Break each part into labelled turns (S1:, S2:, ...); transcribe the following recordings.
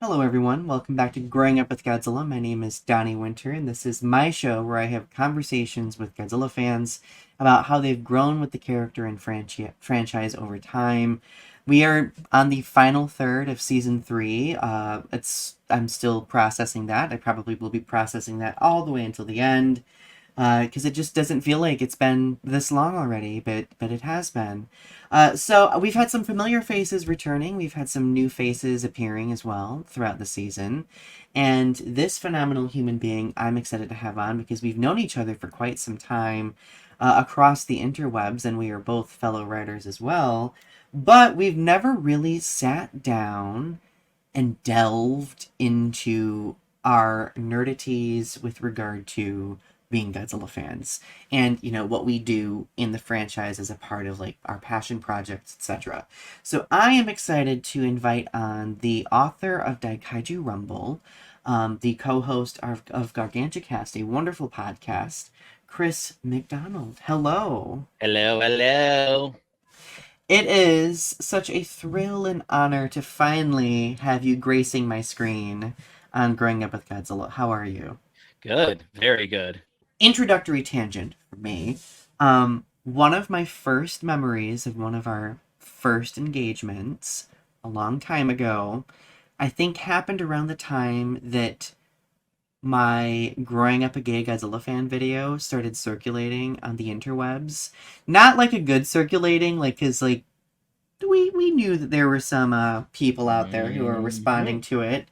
S1: Hello, everyone. Welcome back to Growing Up with Godzilla. My name is Donny Winter, and this is my show where I have conversations with Godzilla fans about how they've grown with the character and franchise over time. We are on the final third of season three. I'm still processing that. I probably will be processing that all the way until the end because it just doesn't feel like it's been this long already, but it has been. So we've had some familiar faces returning. We've had some new faces appearing as well throughout the season, and this phenomenal human being I'm excited to have on because we've known each other for quite some time across the interwebs, and we are both fellow writers as well. But we've never really sat down and delved into our nerdities with regard to being Godzilla fans and what we do in the franchise as a part of like our passion projects, etc. So I am excited to invite on the author of Daikaiju Rumble, the co-host of Gargantucast, a wonderful podcast, Chris McDonald. Hello.
S2: Hello, hello.
S1: It is such a thrill and honor to finally have you gracing my screen on Growing Up with Godzilla. How are you?
S2: Good, very good.
S1: Introductory tangent for me. One of my first memories of one of our first engagements a long time ago, I think happened around the time that my growing up a gay Godzilla fan video started circulating on the interwebs. Not like a good circulating, like, because, like, we knew that there were some people out there who were
S2: hmm
S1: responding to it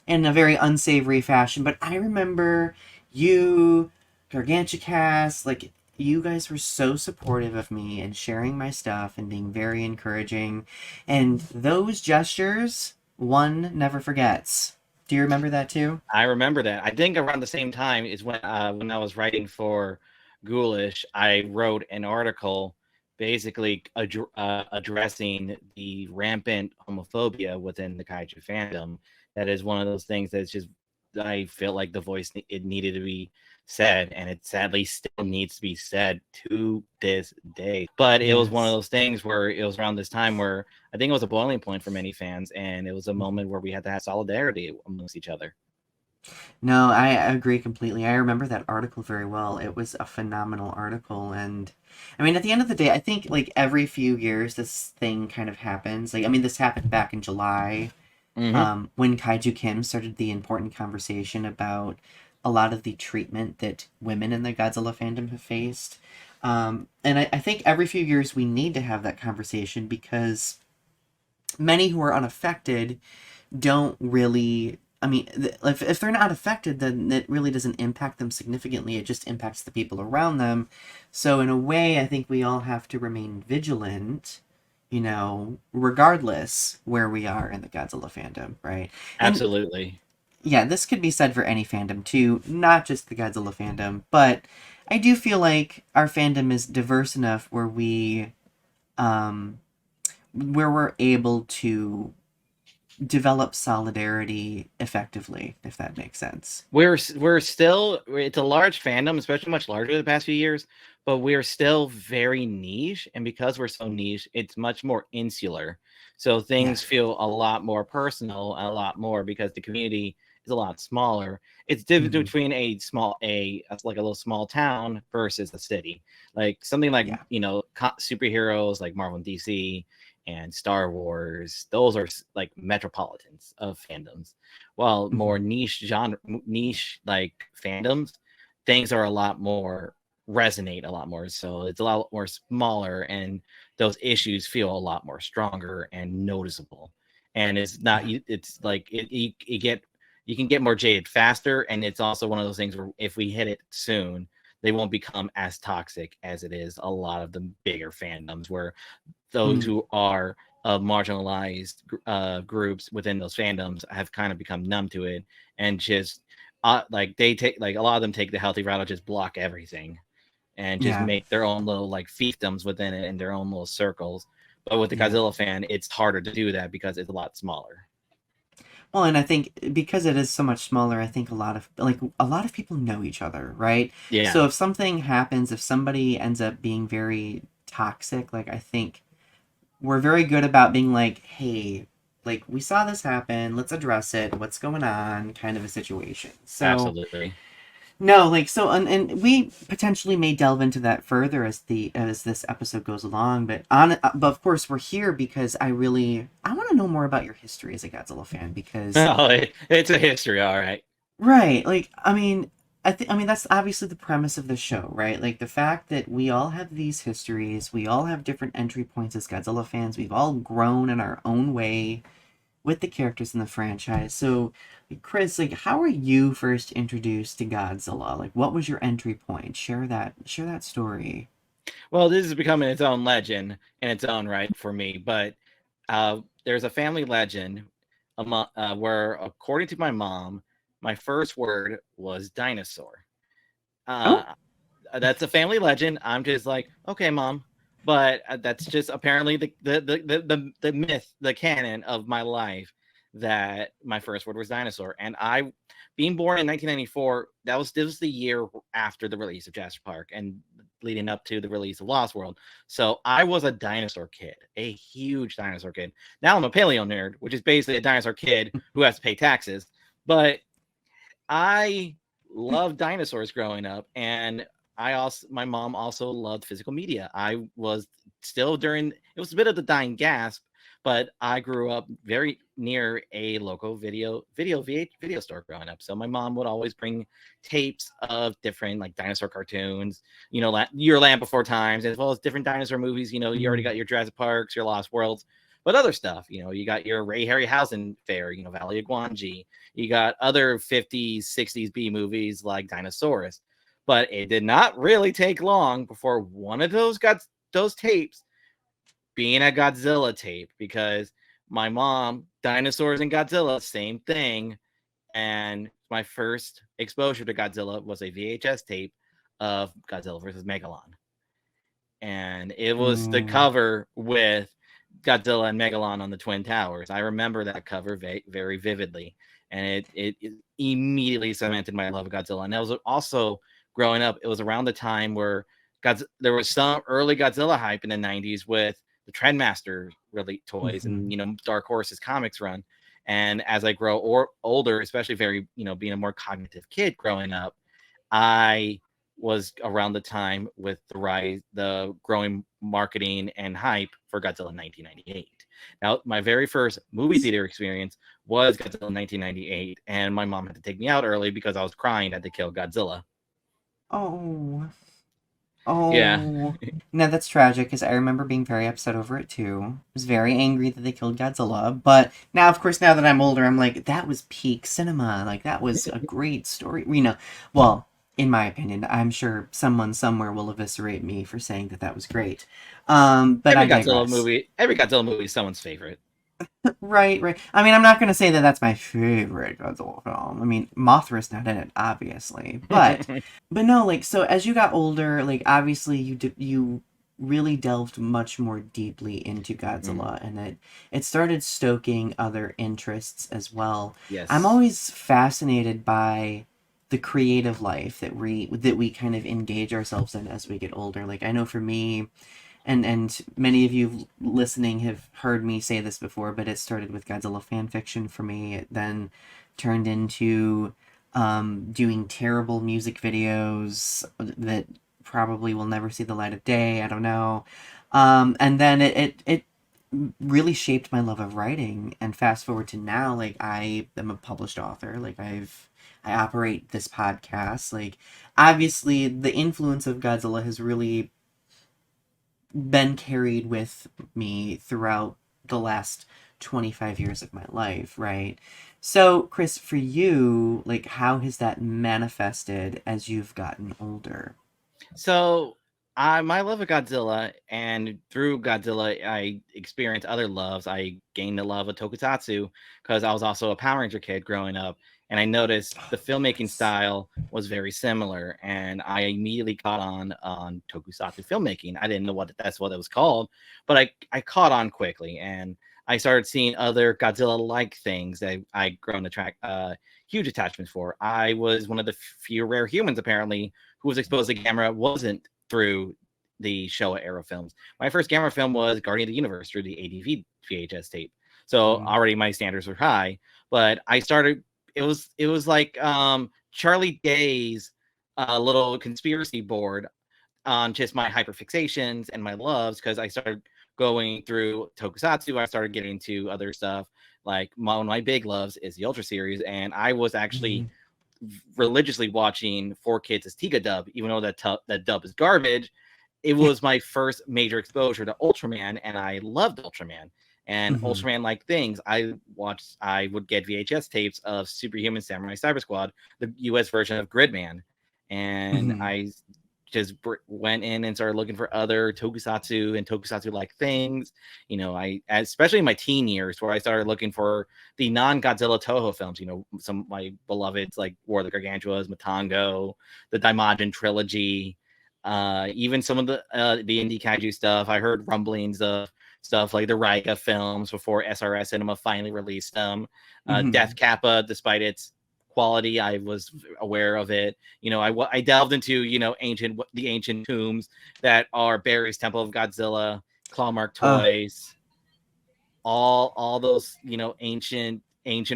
S1: in a very unsavory fashion. But I remember you, Gargantucast, like you guys were so supportive of me and sharing my stuff and being very encouraging. And those gestures, one never forgets. Do you remember that too?
S2: I remember that. I think around the same time is when I was writing for Ghoulish, I wrote an article basically addressing the rampant homophobia within the kaiju fandom. That is one of those things that's just I feel like the voice it needed to be said, and it sadly still needs to be said to this day. But it was one of
S1: Yes.
S2: those things where it was around this time where I think it was a boiling point for many fans, and it was a moment where we had to have solidarity amongst each other.
S1: No, I agree completely. I remember that article very well. It was a phenomenal article. And I mean, at the end of the day, I think like every few years this thing kind of happens. Like, I mean, this happened back in July
S2: hmm
S1: when Kaiju Kim started the important conversation about a lot of the treatment that women in the Godzilla fandom have faced. And I think every few years we need to have that conversation because many who are unaffected don't really. I mean, if they're not affected, then it really doesn't impact them significantly. It just impacts the people around them. So, in a way, I think we all have to remain vigilant, regardless where we are in the Godzilla fandom, right? And
S2: Absolutely.
S1: yeah, this could be said for any fandom too, not just the Godzilla fandom, but I do feel like our fandom is diverse enough um, where we're able to develop solidarity effectively, if that makes sense.
S2: We're still it's a large fandom, especially much larger the past few years, but we're still very niche, and because we're so niche, it's much more insular. So
S1: Yeah.
S2: things feel a lot more personal, a lot more because the community is a lot smaller. It's different
S1: Hmm.
S2: between like a little small town versus a city. Like something like,
S1: Yeah.
S2: superheroes like Marvel and DC and Star Wars, those are like metropolitans of fandoms, while
S1: Hmm.
S2: more niche like fandoms, things are a lot more resonate a lot more. So it's a lot more smaller, and those issues feel a lot more stronger and noticeable. And it's not,
S1: Yeah.
S2: it's like you can get more jaded faster. And it's also one of those things where if we hit it soon, they won't become as toxic as it is a lot of the bigger fandoms where those
S1: Mm.
S2: who are marginalized groups within those fandoms have kind of become numb to it and just like they take like a lot of them take the healthy route of just block everything and just
S1: Yeah.
S2: make their own little like fiefdoms within it in their own little circles. But with the
S1: Yeah.
S2: Godzilla fan, it's harder to do that because it's a lot smaller.
S1: Well, and I think because it is so much smaller, I think a lot of people know each other, right? So
S2: Yeah.
S1: if something happens, if somebody ends up being very toxic, like I think we're very good about being like, hey, like we saw this happen, let's address it, what's going on, kind of a situation. So
S2: Absolutely.
S1: no, like so, and we potentially may delve into that further as this episode goes along. But of course, we're here because I want to know more about your history as a Godzilla fan. Because
S2: Oh, it's a history, all right.
S1: right, like I mean that's obviously the premise of the show, right? Like the fact that we all have these histories, we all have different entry points as Godzilla fans. We've all grown in our own way with the characters in the franchise. So, Chris, like, how are you first introduced to Godzilla? Like, what was your entry point? Share that story.
S2: Well, this is becoming its own legend in its own right for me, but there's a family legend where, according to my mom, my first word was dinosaur.
S1: Oh,
S2: Uh, that's a family legend. I'm just like, okay, mom, but that's just apparently the myth, the canon of my life, that my first word was dinosaur. And I, being born in 1994, this was the year after the release of Jurassic Park and leading up to the release of Lost World. So I was a dinosaur kid, a huge dinosaur kid. Now I'm a paleo nerd, which is basically a dinosaur kid who has to pay taxes. But I loved dinosaurs growing up, and my mom also loved physical media. I was still during it was a bit of the dying gasp, but I grew up very near a local video store growing up. So my mom would always bring tapes of different like dinosaur cartoons, Your Land Before Times, as well as different dinosaur movies. You already got your Jurassic Parks, your Lost Worlds, but other stuff. You got your Ray Harryhausen fair, Valley of Guanji. You got other 50s, 60s B movies like Dinosaurus. But it did not really take long before one of those got those tapes being a Godzilla tape, because my mom, dinosaurs and Godzilla, same thing. And my first exposure to Godzilla was a VHS tape of Godzilla versus Megalon. And it was the
S1: mm,
S2: cover with Godzilla and Megalon on the Twin Towers. I remember that cover very vividly, and it immediately cemented my love of Godzilla. And that was also growing up. It was around the time where there was some early Godzilla hype in the '90s with the Trendmaster really toys
S1: mm-hmm.
S2: and Dark Horse's comics run. And as I grow older, especially being a more cognitive kid growing up, I was around the time with the growing marketing and hype for Godzilla in 1998. Now, my very first movie theater experience was Godzilla in 1998, and my mom had to take me out early because I was crying at the kill Godzilla.
S1: Oh,
S2: Yeah.
S1: oh. No, that's tragic because I remember being very upset over it too. I was very angry that they killed Godzilla. But now, of course, now that I'm older, I'm like, that was peak cinema. Like, that was a great story. Well, in my opinion, I'm sure someone somewhere will eviscerate me for saying that that was great. But I digress.
S2: Every Godzilla movie is someone's favorite.
S1: Right, right. I mean, I'm not going to say that that's my favorite Godzilla film. I mean, Mothra's not in it, obviously, but no, like so as you got older, like obviously you really delved much more deeply into Godzilla, and it started stoking other interests as well. I'm
S2: Yes.
S1: always fascinated by the creative life that we kind of engage ourselves in as we get older. Like I know for me, and many of you listening have heard me say this before, but it started with Godzilla fan fiction for me. It then turned into doing terrible music videos that probably will never see the light of day. I don't know. And then it really shaped my love of writing. And fast forward to now, like I am a published author. I operate this podcast. Like obviously the influence of Godzilla has really been carried with me throughout the last 25 years of my life, right? So, Chris, for you, like, how has that manifested as you've gotten older?
S2: So, my love of Godzilla, and through Godzilla, I experienced other loves. I gained the love of Tokusatsu because I was also a Power Ranger kid growing up, and I noticed the
S1: Oh,
S2: filmmaking
S1: yes.
S2: style was very similar, and I immediately caught on Tokusatsu filmmaking. I didn't know that's what it was called, but I caught on quickly, and I started seeing other Godzilla-like things that I grown to track huge attachments for. I was one of the few rare humans, apparently, who was exposed to Gamera wasn't through the Showa era films. My first Gamera film was Guardian of the Universe through the ADV VHS tape. So already my standards were high. But I started. It was like Charlie Day's little conspiracy board on just my hyperfixations and my loves, because I started going through tokusatsu. I started getting into other stuff. Like one of my big loves is the Ultra series, and I was actually religiously watching 4Kids as Tiga dub, even though that dub is garbage. It was my first major exposure to Ultraman, and I loved Ultraman and Ultraman like things. I would get VHS tapes of Superhuman Samurai Cyber Squad, the US version of Gridman, and I just went in and started looking for other tokusatsu and tokusatsu like things. Especially in my teen years, where I started looking for the non-Godzilla Toho films. Some of my beloveds like War of the Gargantuas, Matango, the Daimajin trilogy, even some of the indie kaiju stuff. I heard rumblings of stuff like the Raiga films before SRS Cinema finally released them. Death Kappa, despite its quality, I was aware of it. I delved into the ancient tombs that are Barry's Temple of Godzilla, Clawmark toys, all those ancient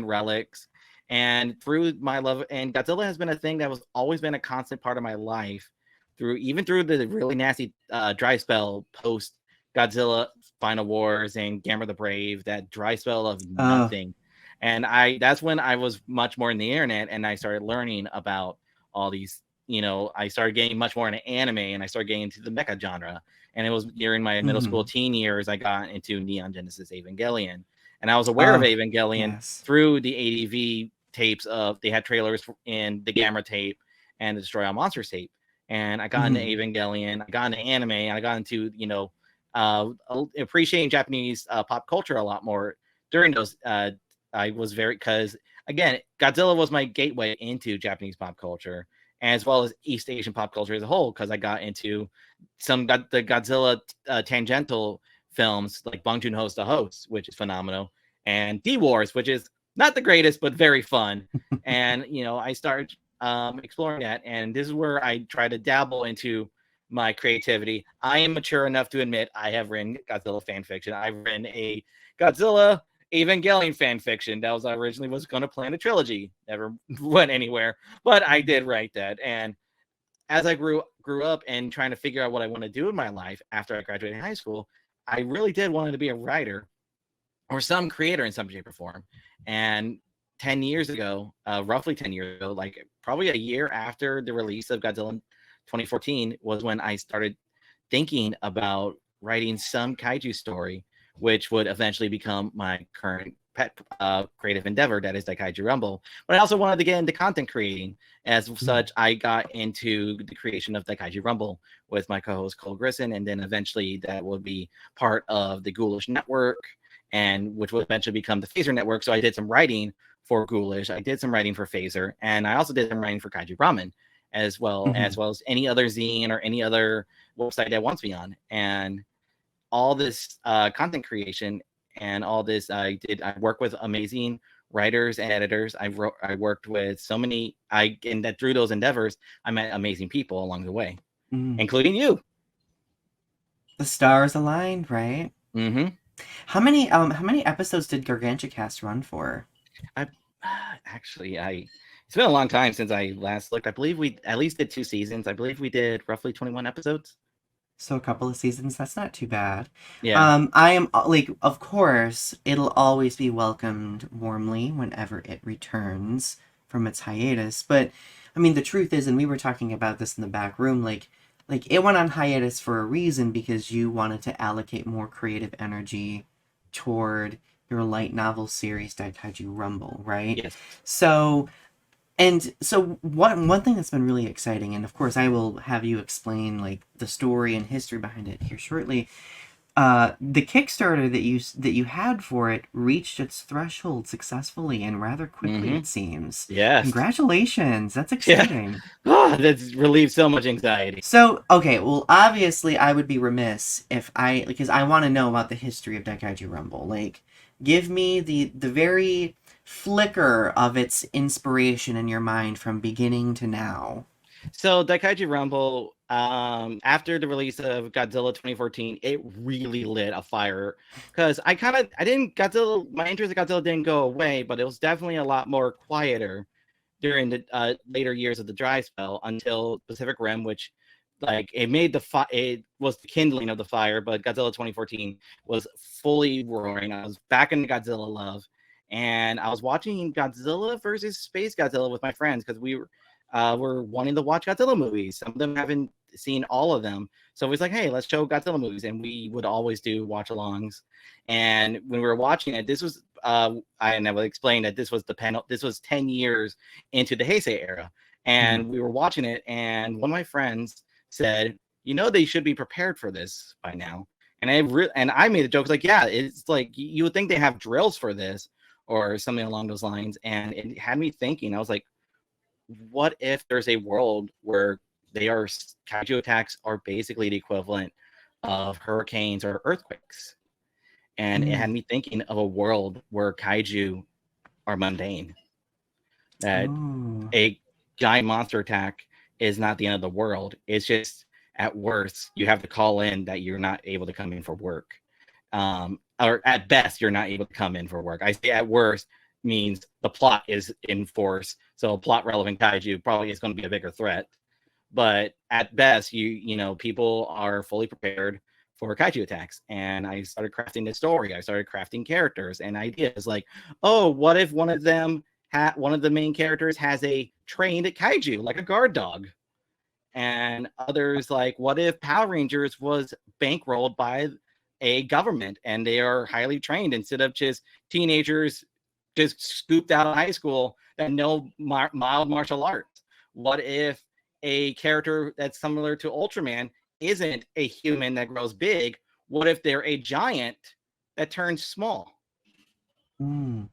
S2: relics. And through my love, and Godzilla has been a thing that was always been a constant part of my life, through the really nasty dry spell post Godzilla Final Wars and Gamera the Brave, that dry spell of nothing. And that's when I was much more in the internet, and I started learning about all these, I started getting much more into anime, and I started getting into the mecha genre. And it was during my middle school teen years, I got into Neon Genesis Evangelion. And I was aware of Evangelion through the ADV tapes they had trailers in the Gamera tape and the Destroy All Monsters tape. And I got into Evangelion, I got into anime, and I got into, appreciating Japanese pop culture a lot more during those. I was because again, Godzilla was my gateway into Japanese pop culture, as well as East Asian pop culture as a whole, because I got into the Godzilla tangential films like Bong Joon-ho's The Host, which is phenomenal, and D-Wars, which is not the greatest but very fun. And I started exploring that, and this is where I try to dabble into my creativity. I am mature enough to admit I have written Godzilla fan fiction. I've written a Godzilla Evangelion fan fiction that I originally was going to plan a trilogy. Never went anywhere, but I did write that. And as I grew up and trying to figure out what I want to do in my life after I graduated high school, I really did want to be a writer or some creator in some shape or form. And 10 years ago, roughly 10 years ago, like probably a year after the release of Godzilla 2014, was when I started thinking about writing some kaiju story, which would eventually become my current pet creative endeavor, that is Daikaiju Rumble. But I also wanted to get into content creating. As such, I got into the creation of Daikaiju Rumble with my co-host Cole Grisson, and then eventually that would be part of the Ghoulish Network, and which would eventually become the Phaser Network. So I did some writing for Ghoulish, I did some writing for Phaser, and I also did some writing for Kaiju Ramen, as well as any other zine or any other website that wants me on. And all this content creation and all this, I work with amazing writers and editors. I worked with so many, and that through those endeavors, I met amazing people along the way, including you.
S1: The stars aligned, right? How many episodes did Gargantua Cast run for?
S2: It's been a long time since I last looked. I believe we at least did 2 seasons. I believe we did roughly 21 episodes.
S1: So a couple of seasons, that's not too bad.
S2: Yeah.
S1: I am, of course, it'll always be welcomed warmly whenever it returns from its hiatus. But, I mean, the truth is, and we were talking about this in the back room, like it went on hiatus for a reason, because you wanted to allocate more creative energy toward your light novel series, Daikaiju Rumble, right?
S2: Yes.
S1: So one thing that's been really exciting, and of course I will have you explain like the story and history behind it here shortly. The Kickstarter that you had for it reached its threshold successfully and rather quickly, it seems.
S2: Yes.
S1: Congratulations. That's exciting.
S2: Yeah. That's relieved so much anxiety.
S1: So, okay, well, obviously I would be remiss because I want to know about the history of Daikaiju Rumble. Like, give me the very flicker of its inspiration in your mind from beginning to now.
S2: So Daikaiju Rumble, after the release of Godzilla 2014, it really lit a fire because my interest in Godzilla didn't go away, but it was definitely a lot more quieter during the later years of the dry spell until Pacific Rim, which like it was the kindling of the fire, but Godzilla 2014 was fully roaring. I was back into Godzilla love, and I was watching Godzilla versus Space Godzilla with my friends because were wanting to watch Godzilla movies. Some of them haven't seen all of them, so it was like, hey, let's show Godzilla movies, and we would always do watch-alongs. And when we were watching it, this was I will explain that this was this was 10 years into the Heisei era, and we were watching it, and one of my friends said, they should be prepared for this by now. And I made a joke like, yeah, it's like you would think they have drills for this or something along those lines. And it had me thinking. I was like, what if there's a world where kaiju attacks are basically the equivalent of hurricanes or earthquakes? And it had me thinking of a world where kaiju are mundane. That a giant monster attack is not the end of the world. It's just at worst you have to call in that you're not able to come in for work, or at best you're not able to come in for work. I say at worst means the plot is in force, so a plot relevant kaiju probably is going to be a bigger threat. But at best, people are fully prepared for kaiju attacks. And I started crafting this story. I started crafting characters and ideas like, oh, what if one of the main characters has a trained kaiju, like a guard dog? And others like, what if Power Rangers was bankrolled by a government and they are highly trained instead of just teenagers just scooped out of high school that know mild martial arts? What if a character that's similar to Ultraman isn't a human that grows big? What if they're a giant that turns small?
S1: Oh,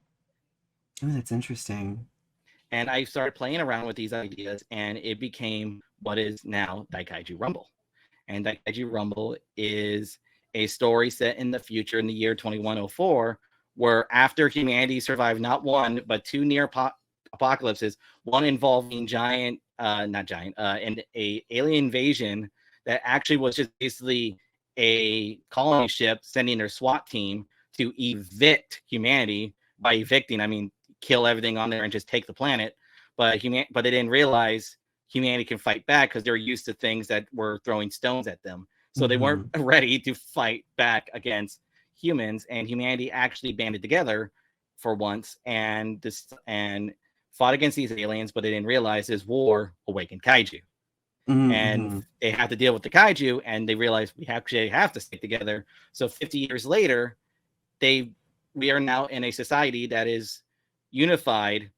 S1: that's interesting.
S2: And I started playing around with these ideas, and it became what is now Daikaiju Rumble. And Daikaiju Rumble is a story set in the future in the year 2104, where after humanity survived not one, but two near apocalypses, one involving an alien invasion that actually was just basically a colony ship sending their SWAT team to evict humanity. By evicting, I mean kill everything on there and just take the planet. But they didn't realize humanity can fight back because they're used to things that were throwing stones at them. So they weren't ready to fight back against humans, and humanity actually banded together for once and fought against these aliens, but they didn't realize this war awakened kaiju. And they had to deal with the kaiju, and they realized we actually have to stick together. So 50 years later, we are now in a society that is unified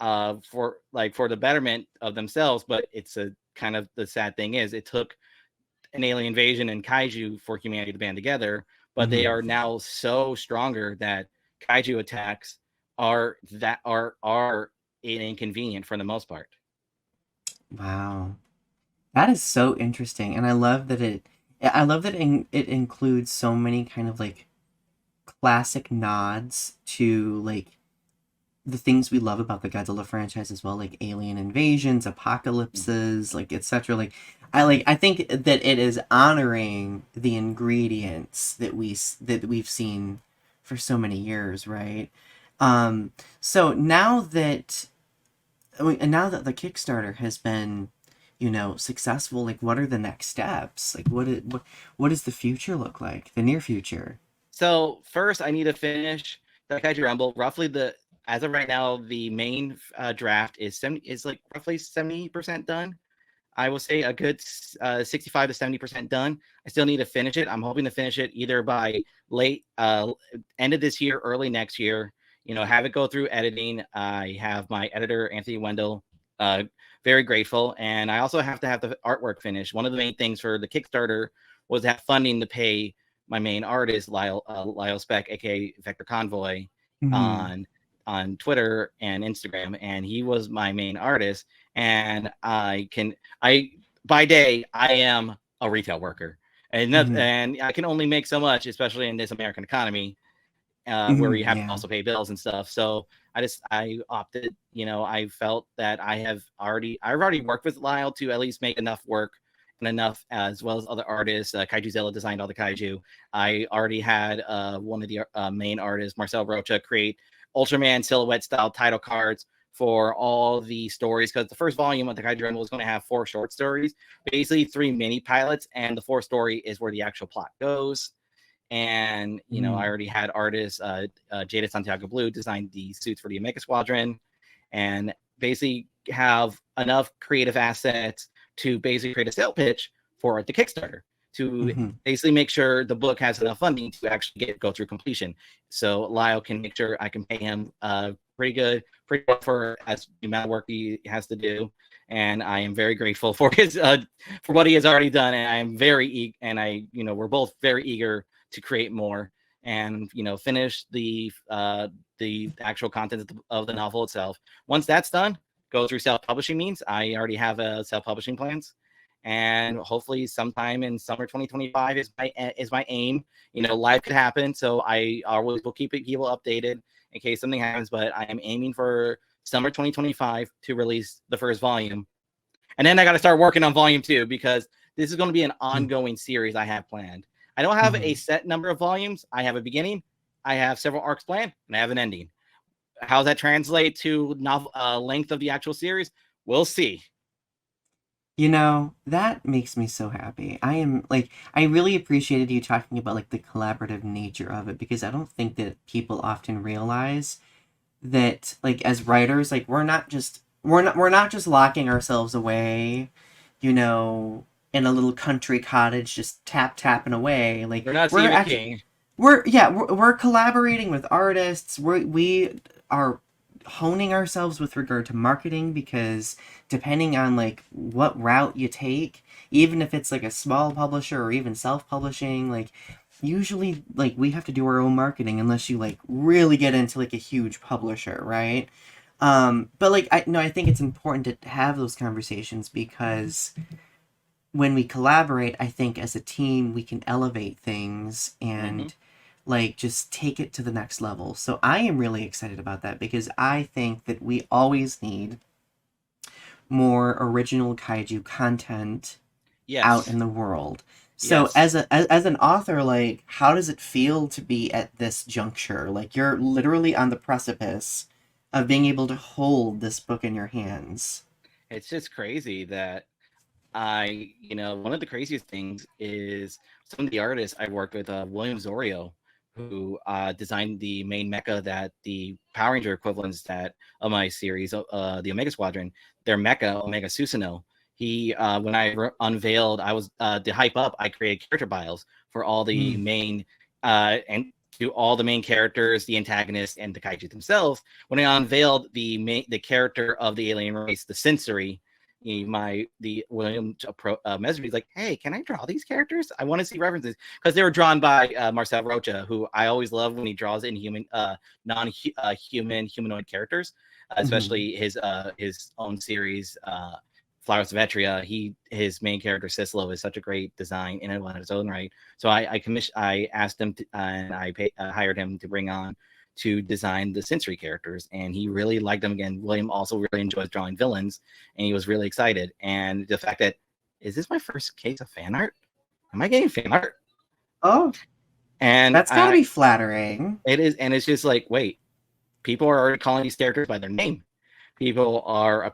S2: for the betterment of themselves. But it's a kind of the sad thing is it took an alien invasion and kaiju for humanity to band together, but they are now so stronger that kaiju attacks are inconvenient for the most part.
S1: Wow, that is so interesting, and I love that it includes so many kind of like classic nods to like the things we love about the Godzilla franchise as well, like alien invasions, apocalypses, like etc. I think that it is honoring the ingredients that we've seen for so many years, right? So now that the Kickstarter has been, successful, like what are the next steps? Like what does the future look like? The near future?
S2: So first, I need to finish Daikaiju Rumble. As of right now, the main draft is roughly 70% done. I will say a good 65 to 70% done. I still need to finish it. I'm hoping to finish it either by late end of this year, early next year. Have it go through editing. I have my editor, Anthony Wendell, very grateful. And I also have to have the artwork finished. One of the main things for the Kickstarter was to have funding to pay my main artist, Lyle Speck, aka Vector Convoy, on Twitter and Instagram, and he was my main artist. And by day I am a retail worker, and I can only make so much, especially in this American economy. where you have to
S1: Yeah.
S2: also pay bills and stuff. So I opted, I felt that I've already worked with Lyle to at least make enough work and enough, as well as other artists. Kaijuzilla designed all the kaiju. I already had one of the main artists, Marcel Rocha, create Ultraman silhouette style title cards for all the stories, because the first volume of the Daikaiju Rumble is going to have 4 short stories, basically 3 mini pilots, and the 4th story is where the actual plot goes. And I already had artists, Jada Santiago Blue designed the suits for the Omega Squadron, and basically have enough creative assets to basically create a sale pitch for the Kickstarter to basically make sure the book has enough funding to actually go through completion. So Lyle can make sure I can pay him pretty well for as the amount of work he has to do. And I am very grateful for his for what he has already done. And I am very we're both very eager to create more and finish the actual content of the novel itself. Once that's done, go through self-publishing means. I already have self-publishing plans, and hopefully sometime in summer 2025 is my aim. Life could happen, so I always will keep people updated in case something happens, but I am aiming for summer 2025 to release the first volume. And then I got to start working on volume 2, because this is going to be an ongoing series I have planned. I don't have a set number of volumes. I have a beginning, I have several arcs planned, and I have an ending. How that translate to novel length of the actual series, we'll see.
S1: That makes me so happy. I really appreciated you talking about like the collaborative nature of it, because I don't think that people often realize that, like, as writers, like we're not just locking ourselves away, in a little country cottage, just tapping away. Like
S2: We're not
S1: we're
S2: Stephen
S1: actually
S2: King.
S1: we're collaborating with artists. We are honing ourselves with regard to marketing, because depending on like what route you take, even if it's like a small publisher or even self-publishing, like usually like we have to do our own marketing unless you like really get into like a huge publisher, right? But like I think it's important to have those conversations, because when we collaborate, I think as a team we can elevate things and like just take it to the next level. So I am really excited about that, because I think that we always need more original kaiju content out in the world. So as an author, like how does it feel to be at this juncture? Like you're literally on the precipice of being able to hold this book in your hands.
S2: It's just crazy that one of the craziest things is some of the artists I worked with, William Zorio, who designed the main mecha that the Power Ranger equivalents of my series, the Omega Squadron, their mecha, Omega Susanoo. He, when I unveiled, I was to hype up, I created character bios for all the main and to all the main characters, the antagonists, and the kaiju themselves. When I unveiled the character of the alien race, the sensory, the William Mesri is like, hey, can I draw these characters? I want to see references, because they were drawn by Marcel Rocha, who I always love when he draws inhuman, humanoid characters, especially his own series, Flowers of Etria. His main character Cicelo is such a great design in and of its own right. So I asked him to, and I hired him to bring on to design the sensory characters, and he really liked them. Again, William also really enjoys drawing villains, and he was really excited. And the fact that, is this my first case of fan art? Am I getting fan art?
S1: Oh,
S2: and
S1: that's gotta be flattering.
S2: It is, and it's just like, wait, people are already calling these characters by their name. People are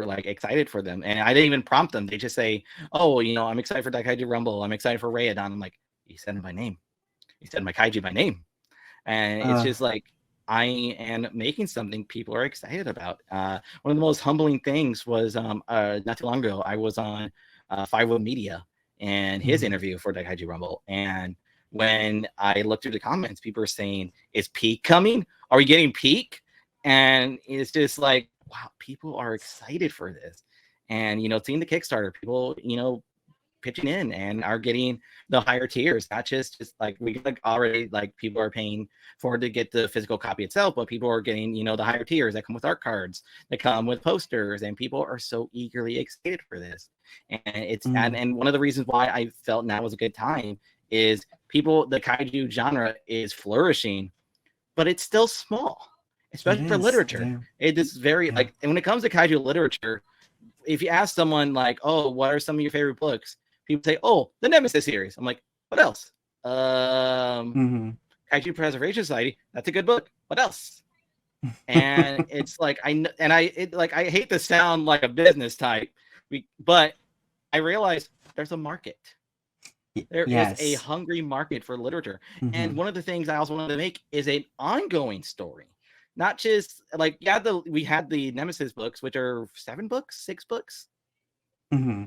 S2: like excited for them, and I didn't even prompt them. They just say, "Oh, I'm excited for Daikaiju Rumble. I'm excited for Rayadon." I'm like, "You said him by name. You said my kaiju by name." And it's just like, I am making something people are excited about. One of the most humbling things was not too long ago, I was on Firewood Media and his interview for Daikaiju Rumble. And when I looked through the comments, people are saying, is Peak coming? Are we getting Peak? And it's just like, wow, people are excited for this. And, seeing the Kickstarter, people, pitching in and are getting the higher tiers, not just like we like already, like people are paying for to get the physical copy itself, but people are getting the higher tiers that come with art cards, that come with posters, and people are so eagerly excited for this. And it's and one of the reasons why I felt now was a good time is the kaiju genre is flourishing but it's still small,
S1: It
S2: especially for
S1: is.
S2: literature.
S1: Yeah.
S2: It is very
S1: Yeah.
S2: and when it comes to kaiju literature, if you ask someone like, "Oh, what are some of your favorite books?" People say, "Oh, the Nemesis series." I'm like, "What else?"
S1: Mm-hmm.
S2: Kaiju Preservation Society. That's a good book. What else? And it's like I hate to sound like a business type, but I realize there's a market. There is a
S1: Yes.
S2: hungry market for literature.
S1: Mm-hmm.
S2: And one of the things I also wanted to make is an ongoing story. Not just like we had the Nemesis books, which are 7 books, 6 books.
S1: Mm-hmm.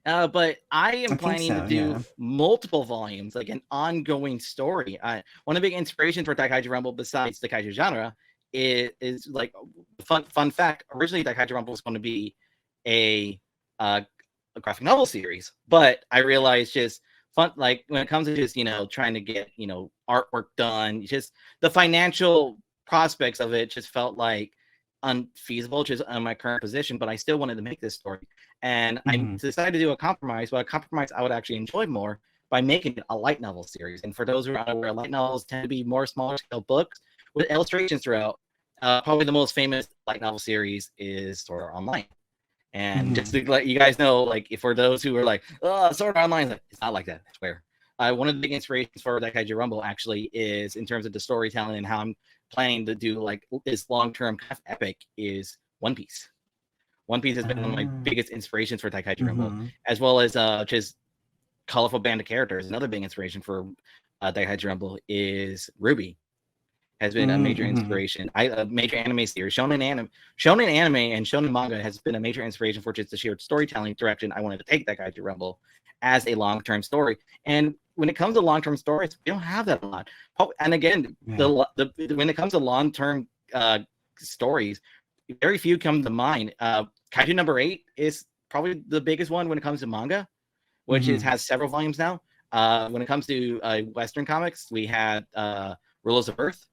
S2: But I
S1: I
S2: am
S1: think
S2: planning to
S1: so.
S2: do
S1: Yeah.
S2: multiple volumes, like an ongoing story. One of the big inspirations for Daikaiju Rumble, besides the kaiju genre, is like fun fact. Originally, Daikaiju Rumble was going to be a uh, a graphic novel series, but I realized just fun, like when it comes to just trying to get artwork done, just the financial prospects of it just felt like unfeasible, just on my current position. But I still wanted to make this story, and I
S1: Mm-hmm.
S2: decided to do a compromise, but a compromise I would actually enjoy more by making it a light novel series. And for those who are unaware, light novels tend to be more smaller scale books with illustrations throughout. Probably the most famous light novel series is Sword Art Online. And just
S1: Mm-hmm.
S2: to let you guys know, like, for those who are like, "Oh, Sword Art Online," it's not like that. I swear. One of the big inspirations for Daikaiju Rumble actually is in terms of the storytelling and how I'm planning to do like this long-term kind of epic is One Piece. One Piece has been one of my biggest inspirations for Daikaiju Rumble,
S1: Mm-hmm.
S2: as well as just colorful band of characters. Another big inspiration for Daikaiju Rumble is Ruby. Has been a major
S1: Mm-hmm.
S2: inspiration. A major anime series, shonen anime, and shonen manga has been a major inspiration for just the sheer storytelling direction I wanted to take Daikaiju Rumble as a long-term story. And when it comes to long-term stories, we don't have that a lot. And again,
S1: Yeah.
S2: when it comes to long-term stories, very few come to mind. Kaiju number 8 is probably the biggest one when it comes to manga, which
S1: Mm-hmm.
S2: has several volumes now. When it comes to Western comics, we had Rulers of Earth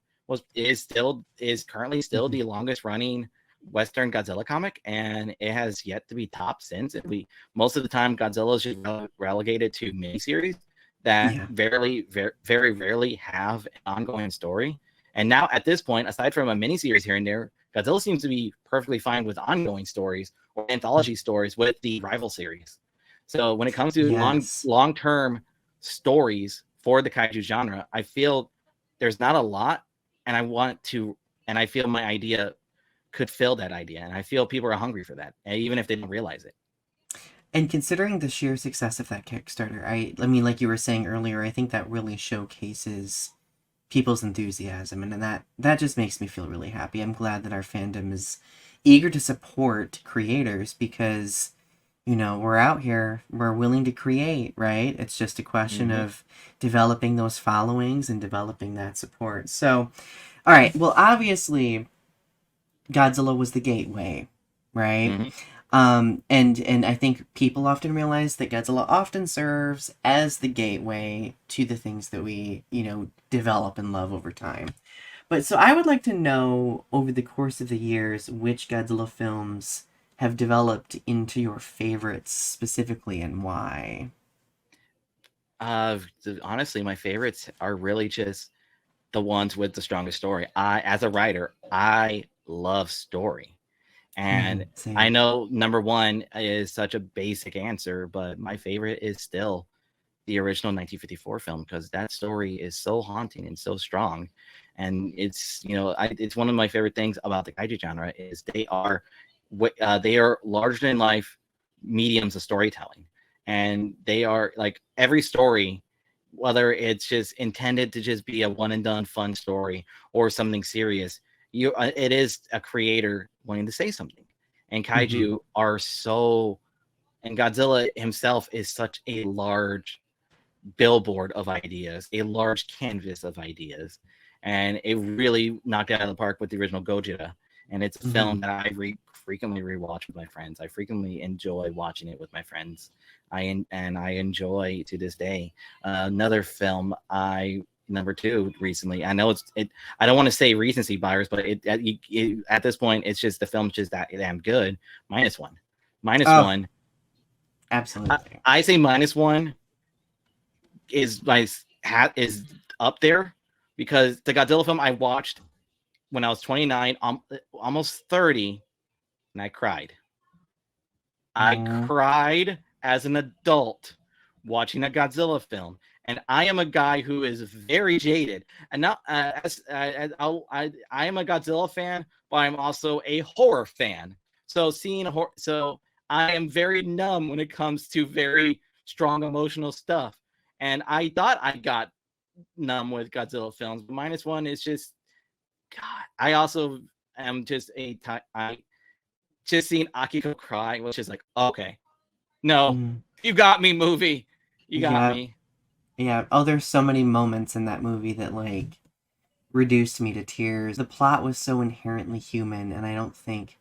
S2: is currently still
S1: Mm-hmm.
S2: the longest running Western Godzilla comic, and it has yet to be topped since. And most of the time Godzilla is just relegated to miniseries that
S1: Yeah.
S2: very rarely have an ongoing story. And now at this point, aside from a miniseries here and there, Godzilla seems to be perfectly fine with ongoing stories or anthology stories with the rival series. So when it comes to
S1: Yes.
S2: long term stories for the kaiju genre, I feel there's not a lot, and I feel my idea could fill that idea, and I feel people are hungry for that, even if they don't realize it.
S1: And considering the sheer success of that Kickstarter, I mean, like you were saying earlier, I think that really showcases people's enthusiasm, and that just makes me feel really happy. I'm glad that our fandom is eager to support creators because we're out here, we're willing to create, right? It's just a question
S2: Mm-hmm.
S1: of developing those followings and developing that support. So, all right, well, obviously Godzilla was the gateway, right?
S2: Mm-hmm.
S1: And I think people often realize that Godzilla often serves as the gateway to the things that we, develop and love over time. But so I would like to know over the course of the years which Godzilla films have developed into your favorites specifically and why.
S2: Honestly, my favorites are really just the ones with the strongest story. As a writer, I love story. And I
S1: Same.
S2: know number one is such a basic answer, but my favorite is still the original 1954 film because that story is so haunting and so strong. And it's one of my favorite things about the kaiju genre is they are larger than life mediums of storytelling, and they are like every story, whether it's just intended to just be a one and done fun story or something serious, it is a creator wanting to say something. And
S1: Mm-hmm.
S2: kaiju are so, and Godzilla himself is such a large billboard of ideas, a large canvas of ideas, and it really knocked it out of the park with the original Gojira. And it's a
S1: Mm-hmm.
S2: film that I frequently rewatch with my friends. I frequently enjoy watching it with my friends. I enjoy to this day. Another film I number two recently. I know I don't want to say recency bias, but at this point, it's just the film's just that damn good. Minus one, minus
S1: Oh,
S2: one. I,
S1: absolutely.
S2: I say minus one is my hat is up there because the Godzilla film I watched when I was 29, almost 30, and I cried. I cried as an adult watching a Godzilla film, and I am a guy who is very jaded, and not I am a Godzilla fan, but I'm also a horror fan. So I am very numb when it comes to very strong emotional stuff, and I thought I got numb with Godzilla films. But -1 is just God. I also am just I just seeing Akiko cry was just like, okay, no, you got me, movie. You got me.
S1: Yeah. Oh, there's so many moments in that movie that like reduced me to tears. The plot was so inherently human, and I don't think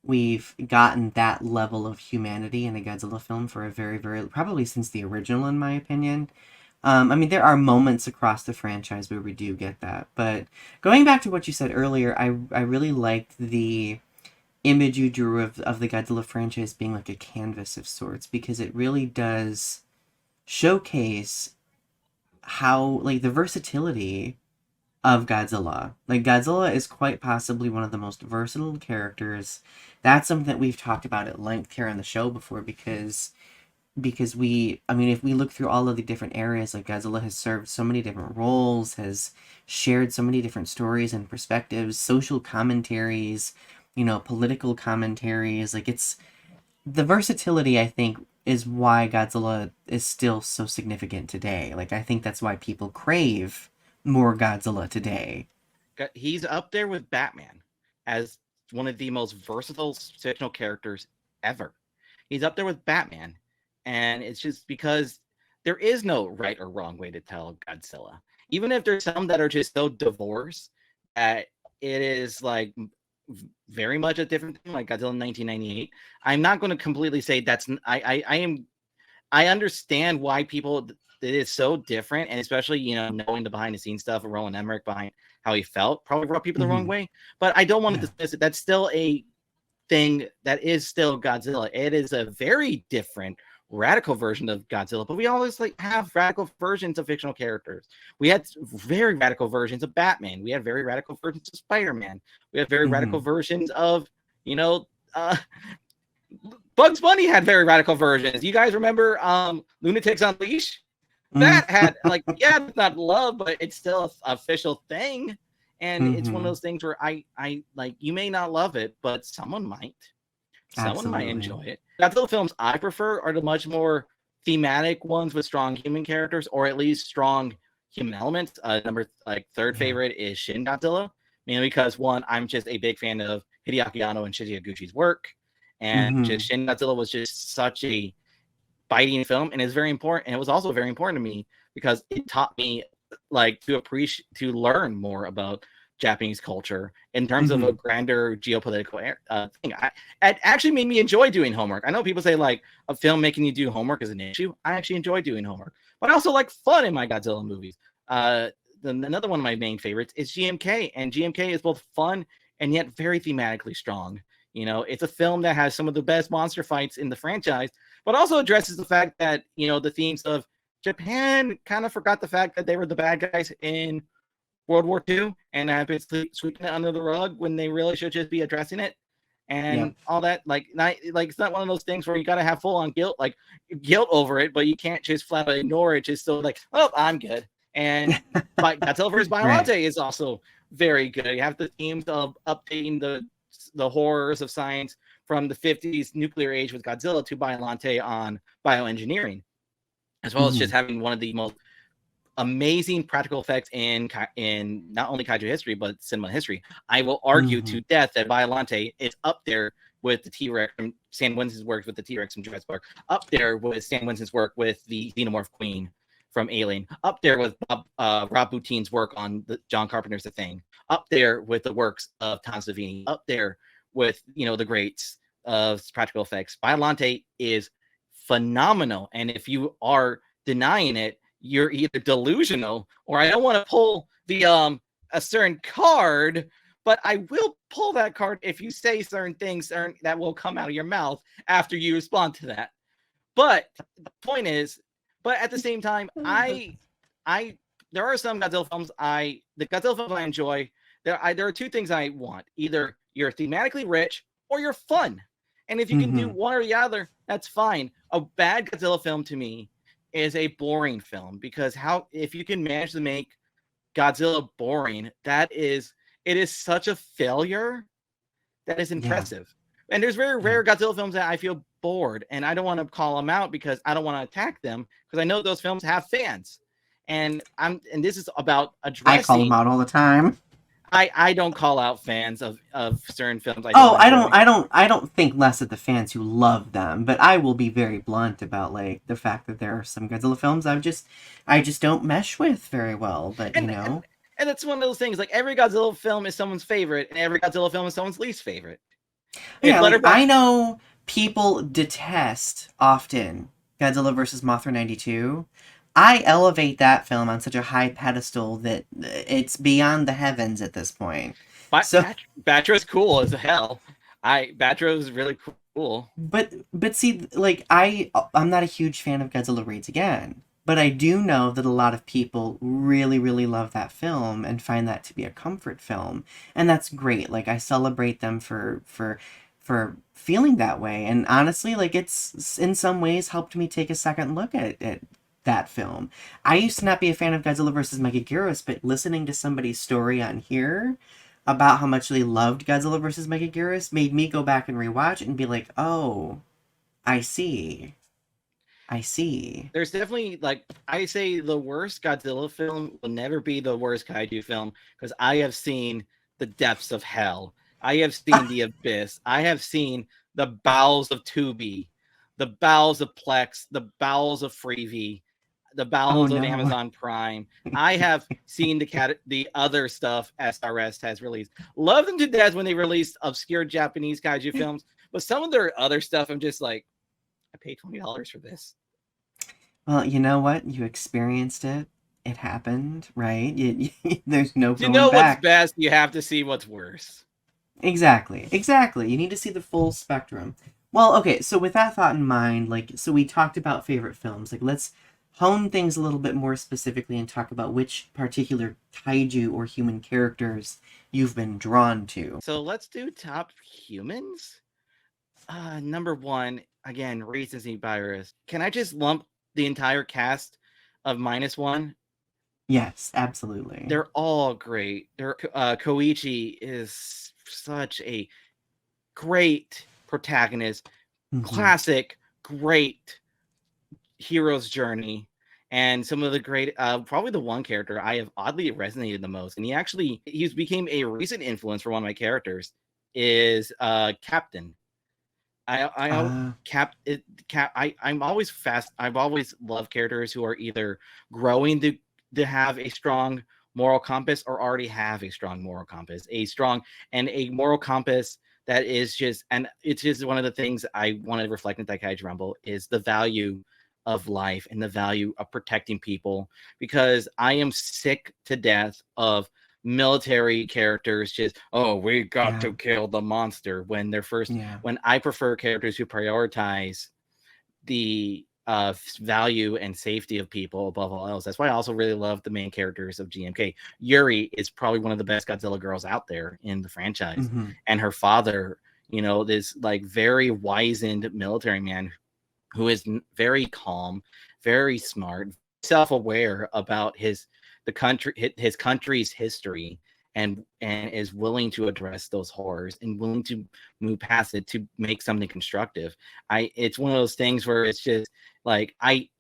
S1: we've gotten that level of humanity in a Godzilla film for a very, very probably since the original, in my opinion. I mean, there are moments across the franchise where we do get that, but going back to what you said earlier, I really liked the image you drew of the Godzilla franchise being like a canvas of sorts, because it really does showcase how like the versatility of Godzilla. Like Godzilla is quite possibly one of the most versatile characters. That's something that we've talked about at length here on the show before, because I mean, if we look through all of the different areas, like Godzilla has served so many different roles, has shared so many different stories and perspectives, social commentaries, political commentaries. Like it's the versatility, I think, is why Godzilla is still so significant today. Like I think that's why people crave more Godzilla today.
S2: He's up there with Batman as one of the most versatile fictional characters ever. He's up there with Batman, and it's just because there is no right or wrong way to tell Godzilla. Even if there's some that are just so divorced that it is like very much a different thing, like Godzilla 1998. I'm not going to completely say that's I understand why people it is so different, and especially knowing the behind the scenes stuff of Roland Emmerich behind how he felt probably rubbed people the wrong way. But I don't want to dismiss it. That's still a thing that is still Godzilla. It is a very different radical version of Godzilla, but we always like have radical versions of fictional characters. We had very radical versions of Batman. We had very radical versions of Spider-Man. We had very radical versions of Bugs Bunny had very radical versions. You guys remember Lunatics Unleashed? That had it's not love, but it's still an official thing. And it's one of those things where I like, you may not love it, but someone might. Someone might enjoy it. Godzilla films I prefer are the much more thematic ones with strong human characters, or at least strong human elements. Third favorite is Shin Godzilla, mainly because one, I'm just a big fan of Hideaki Anno and Shinya Higuchi's work, and just Shin Godzilla was just such a biting film, and it's very important. And it was also very important to me because it taught me to learn more about Japanese culture in terms of a grander geopolitical thing. It actually made me enjoy doing homework. I know people say like a film making you do homework is an issue. I actually enjoy doing homework, but I also like fun in my Godzilla movies. Another one of my main favorites is GMK, and GMK is both fun and yet very thematically strong. It's a film that has some of the best monster fights in the franchise, but also addresses the fact that, the themes of Japan kind of forgot the fact that they were the bad guys in World War II and have been sweeping it under the rug when they really should just be addressing it and all that. It's not one of those things where you got to have full on guilt over it, but you can't just flat out ignore it. Just so oh, I'm good. And Godzilla vs. Biollante is also very good. You have the themes of updating the horrors of science from the 50s nuclear age with Godzilla to Biollante on bioengineering, as well as just having one of the most amazing practical effects in not only kaiju history but cinema history. I will argue to death that Biollante is up there with the T-Rex from Stan Winston's work with the T-Rex from Jurassic Park, up there with Stan Winston's work with the Xenomorph Queen from Alien, up there with Rob Boutine's work on John Carpenter's The Thing, up there with the works of Tom Savini, up there with the greats of practical effects. Biollante is phenomenal, and if you are denying it, you're either delusional or I don't want to pull the a certain card, but I will pull that card if you say certain things that will come out of your mouth after you respond to that. But the point is, but at the same time, I there are some Godzilla films the Godzilla films I enjoy. There are two things I want: either you're thematically rich or you're fun. And if you can do one or the other, that's fine. A bad Godzilla film to me is a boring film, because if you can manage to make Godzilla boring, it is such a failure that is impressive. And there's very rare Godzilla films that I feel bored, and I don't want to call them out because I don't want to attack them, because I know those films have fans. And this is about addressing.
S1: I call them out all the time.
S2: I don't call out fans of certain films.
S1: I don't think less of the fans who love them, but I will be very blunt about like the fact that there are some Godzilla films I just don't mesh with very well. But
S2: and it's one of those things, like every Godzilla film is someone's favorite, and every Godzilla film is someone's least favorite.
S1: Yeah, like, I know people detest often Godzilla vs. Mothra 92. I elevate that film on such a high pedestal that it's beyond the heavens at this point.
S2: Batra's cool as hell. Batra's really cool.
S1: But see, like I'm not a huge fan of Godzilla Raids Again, but I do know that a lot of people really, really love that film and find that to be a comfort film, and that's great. Like I celebrate them for feeling that way, and honestly, like it's in some ways helped me take a second look at that film. I used to not be a fan of Godzilla vs. Megaguirus, but listening to somebody's story on here about how much they loved Godzilla vs. Megaguirus made me go back and rewatch it and be like, oh, I see.
S2: There's definitely, like, I say the worst Godzilla film will never be the worst kaiju film, because I have seen the depths of hell. I have seen the abyss. I have seen the bowels of Tubi, the bowels of Plex, the bowels of Freevee, the bowels of Amazon Prime. I have seen the other stuff SRS has released. Love them to death when they release obscure Japanese kaiju films, but some of their other stuff, I'm just like, I paid $20 for this.
S1: Well, you know what? You experienced it. It happened, right? There's no going back.
S2: You know what's best, you have to see what's worse.
S1: Exactly. You need to see the full spectrum. Well, okay, so with that thought in mind, like, so we talked about favorite films. Like, let's hone things a little bit more specifically and talk about which particular kaiju or human characters you've been drawn to.
S2: So let's do top humans. Number one, again, recency bias. Can I just lump the entire cast of -1?
S1: Yes, absolutely.
S2: They're all great. Koichi is such a great protagonist. Classic, great hero's journey, and some of the great probably the one character I have oddly resonated the most, and he's became a recent influence for one of my characters, is Captain. I'm always fast. I've always loved characters who are either growing to have a strong moral compass or already have a strong moral compass, a moral compass that is just, and it's just one of the things I want to reflect in Daikaiju Rumble is the value of life and the value of protecting people, because I am sick to death of military characters just, we got to kill the monster, when when I prefer characters who prioritize the value and safety of people above all else. That's why I also really love the main characters of GMK. Yuri is probably one of the best Godzilla girls out there in the franchise, and her father, this like very wizened military man who is very calm, very smart, self-aware about his country's history, and is willing to address those horrors and willing to move past it to make something constructive. It's one of those things where it's just like I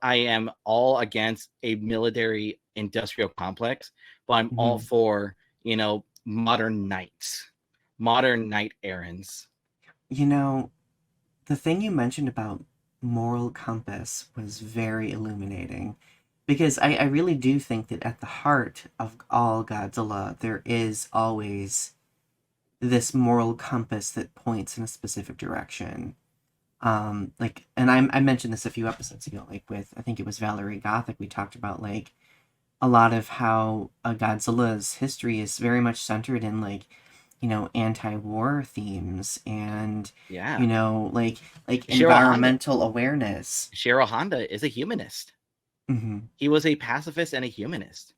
S2: am all against a military industrial complex, but I'm all for modern knights, modern knight errands.
S1: The thing you mentioned about moral compass was very illuminating, because I really do think that at the heart of all Godzilla, there is always this moral compass that points in a specific direction. And I mentioned this a few episodes ago, like with, I think it was Valerie Gothic, we talked about like a lot of how Godzilla's history is very much centered in like, anti-war themes and, like environmental awareness.
S2: Shiro Honda is a humanist.
S1: Mm-hmm.
S2: He was a pacifist and a humanist,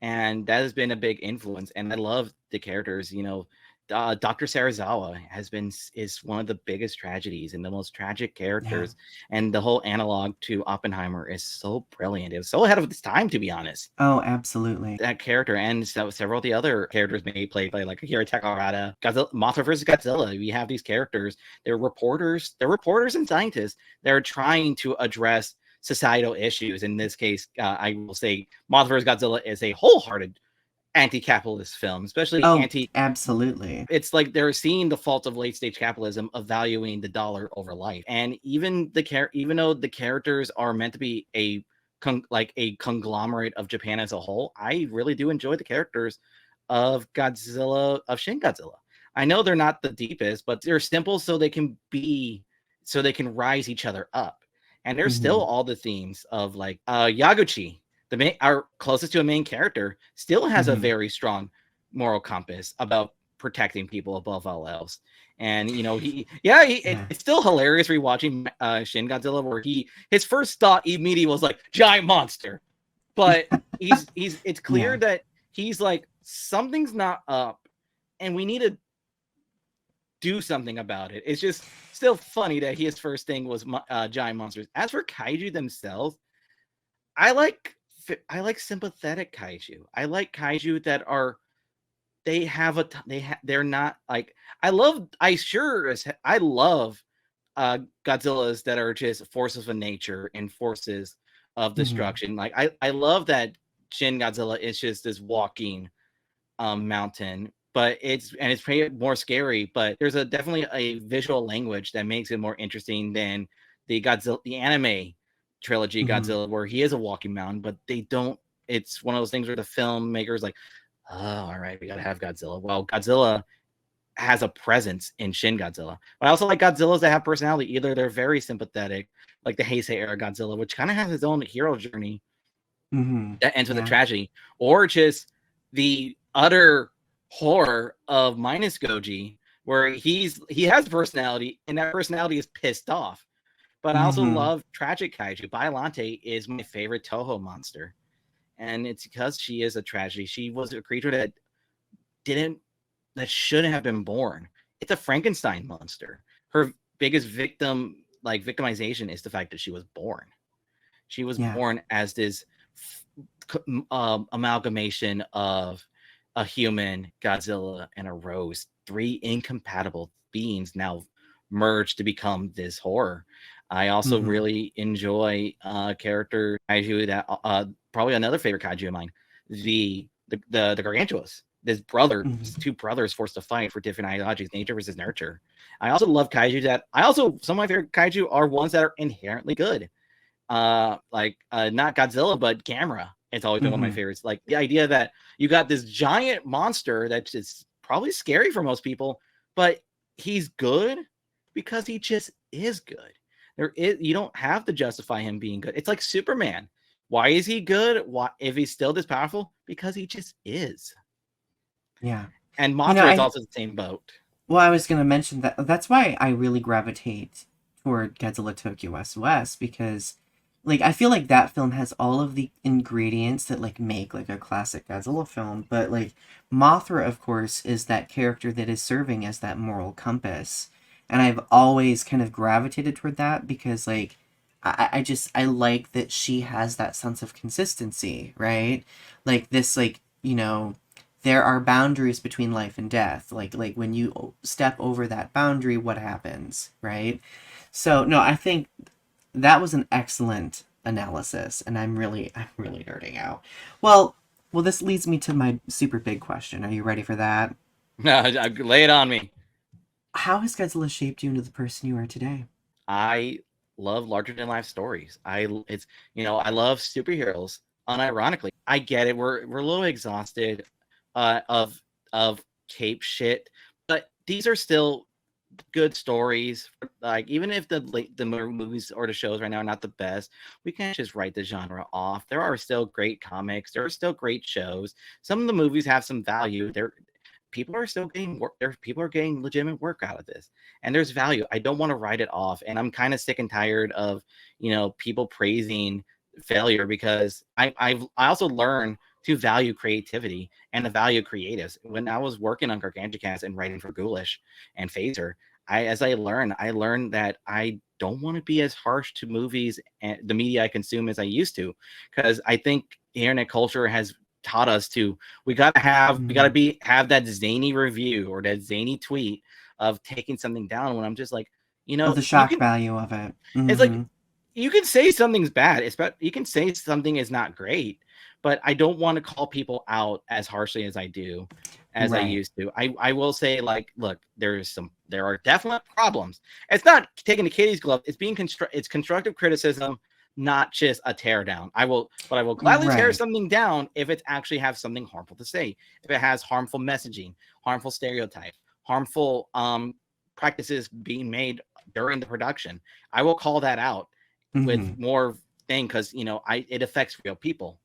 S2: and that has been a big influence. And I love the characters. Dr. Sarazawa is one of the biggest tragedies and the most tragic
S1: Yeah.
S2: characters, and the whole analog to Oppenheimer is so brilliant. It was so ahead of its time, to be honest.
S1: Oh, absolutely.
S2: That character and several of the other characters may played by like Akira Takarada, Godzilla, Mothra versus Godzilla. We have these characters. They're reporters. They're reporters and scientists. They're trying to address societal issues. In this case, I will say Mothra vs. Godzilla is a wholehearted anti-capitalist film, especially
S1: Oh, absolutely.
S2: it's like they're seeing the fault of late-stage capitalism of valuing the dollar over life. And even though the characters are meant to be a conglomerate of Japan as a whole, I really do enjoy the characters of Shin Godzilla. I know they're not the deepest, but they're simple so they can rise each other up. And there's still
S1: Mm-hmm.
S2: all the themes of like Yaguchi, our closest to a main character, still has a
S1: Mm-hmm.
S2: very strong moral compass about protecting people above all else. And it's still hilarious rewatching Shin Godzilla, where his first thought immediately was like giant monster, but it's clear
S1: Yeah.
S2: that he's like, something's not up, and we need to do something about it. It's just still funny that his first thing was giant monsters. As for kaiju themselves, I like sympathetic kaiju. I like kaiju that are they're not like I love Godzillas that are just forces of nature and forces of
S1: Mm-hmm.
S2: destruction. Like I love that Shin Godzilla is just this walking mountain, but it's pretty more scary, but there's definitely a visual language that makes it more interesting than the anime trilogy
S1: Mm-hmm.
S2: Godzilla, where he is a walking mountain, but they don't. It's one of those things where the filmmakers like, oh, all right, we gotta have Godzilla. Well, Godzilla has a presence in Shin Godzilla. But I also like Godzillas that have personality. Either they're very sympathetic, like the Heisei era Godzilla, which kind of has his own hero journey
S1: Mm-hmm.
S2: that ends with a
S1: Yeah.
S2: tragedy, or just the utter horror of minus Goji, where he has personality, and that personality is pissed off. But I also
S1: Mm-hmm.
S2: love tragic kaiju. Biollante is my favorite Toho monster, and it's because she is a tragedy. She was a creature that shouldn't have been born. It's a Frankenstein monster. Her biggest victimization is the fact that she was born. She was
S1: Yeah.
S2: born as this amalgamation of a human, Godzilla, and a rose. Three incompatible beings now merged to become this horror. I also
S1: Mm-hmm.
S2: really enjoy character kaiju that probably another favorite kaiju of mine, the gargantuas.
S1: Mm-hmm.
S2: These two brothers forced to fight for different ideologies, nature versus nurture. I also love kaiju some of my favorite kaiju are ones that are inherently good. Not Godzilla, but Gamera. It's always been one of my
S1: Mm-hmm.
S2: favorites. Like the idea that you got this giant monster that's just probably scary for most people, but he's good because he just is good. You don't have to justify him being good. It's like Superman. Why is he good? Why, if he's still this powerful? Because he just is.
S1: Yeah.
S2: And
S1: You know,
S2: Mothra is also the same boat.
S1: well, I was gonna mention that that's why I really gravitate toward Godzilla Tokyo SOS because, like, I feel like that film has all of the ingredients that like make like a classic Godzilla film, but like Mothra, of course, is that character that is serving as that moral compass, and I've always kind of gravitated toward that because like. I like that she has that sense of consistency, right? Like this, like, there are boundaries between life and death. Like when you step over that boundary, what happens, right? So no, I think that was an excellent analysis, and I'm really nerding out. Well, this leads me to my super big question. Are you ready for that?
S2: Lay it on me.
S1: How has Godzilla shaped you into the person you are today?
S2: I love larger than life stories. I love superheroes. Unironically, I get it. We're a little exhausted of cape shit, but these are still good stories. Like even if the movies or the shows right now are not the best, we can't just write the genre off. There are still great comics. There are still great shows. Some of the movies have some value. People are still getting work. People are getting legitimate work out of this, and there's value. I don't want to write it off, and I'm kind of sick and tired of people praising failure, because I also learned to value creativity and to value creatives. When I was working on Gargantucast and writing for Ghoulish and Phaser, I learned that I don't want to be as harsh to movies and the media I consume as I used to, because I think internet culture has taught us to we gotta have that zany review or that zany tweet of taking something down, when I'm just like,
S1: Oh, the
S2: you
S1: shock
S2: can,
S1: value of it.
S2: it's like, you can say something's bad. You can say something is not great, but I don't want to call people out as harshly as I do, as I
S1: Right.
S2: used to. I will say, like, look, there are definite problems. It's not taking the kitty's glove. It's it's constructive criticism, not just a tear down. I will gladly tear
S1: Right.
S2: something down if it actually has something harmful to say. If it has harmful messaging, harmful stereotypes, harmful practices being made during the production, I will call that out with more thing, because it affects real people.